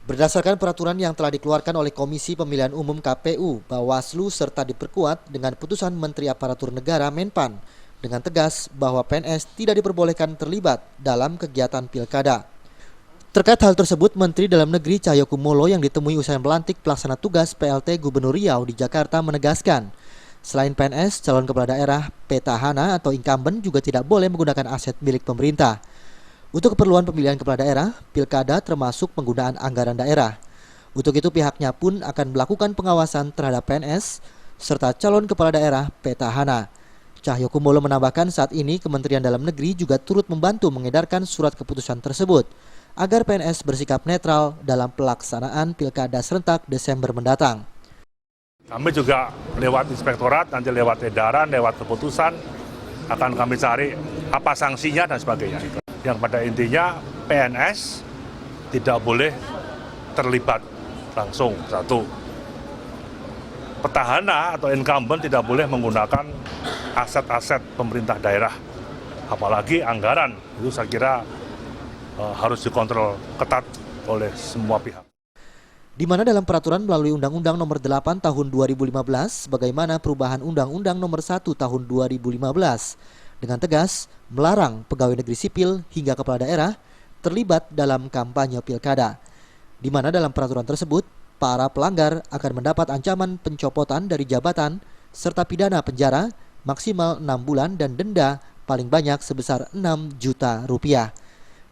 Berdasarkan peraturan yang telah dikeluarkan oleh Komisi Pemilihan Umum KPU, Bawaslu serta diperkuat dengan putusan Menteri Aparatur Negara Menpan dengan tegas bahwa PNS tidak diperbolehkan terlibat dalam kegiatan pilkada. Terkait hal tersebut, Menteri Dalam Negeri Cahyokumolo yang ditemui usai melantik pelaksana tugas PLT Gubernur Riau di Jakarta menegaskan, selain PNS, calon kepala daerah, petahana atau incumbent juga tidak boleh menggunakan aset milik pemerintah. Untuk keperluan pemilihan kepala daerah, pilkada termasuk penggunaan anggaran daerah. Untuk itu pihaknya pun akan melakukan pengawasan terhadap PNS serta calon kepala daerah petahana. Cahyokumolo menambahkan saat ini Kementerian Dalam Negeri juga turut membantu mengedarkan surat keputusan tersebut agar PNS bersikap netral dalam pelaksanaan pilkada serentak Desember mendatang. Kami juga lewat inspektorat, nanti lewat edaran, lewat keputusan, akan kami cari apa sanksinya dan sebagainya. Yang pada intinya PNS tidak boleh terlibat langsung, satu. Petahana atau incumbent tidak boleh menggunakan aset-aset pemerintah daerah, apalagi anggaran. Itu saya kira harus dikontrol ketat oleh semua pihak. Di mana dalam peraturan melalui Undang-Undang Nomor 8 Tahun 2015, bagaimana perubahan Undang-Undang Nomor 1 Tahun 2015 dengan tegas melarang pegawai negeri sipil hingga kepala daerah terlibat dalam kampanye pilkada. Di mana dalam peraturan tersebut, para pelanggar akan mendapat ancaman pencopotan dari jabatan serta pidana penjara maksimal 6 bulan dan denda paling banyak sebesar 6 juta rupiah.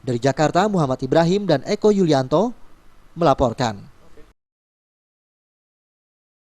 Dari Jakarta, Muhammad Ibrahim dan Eko Yulianto melaporkan.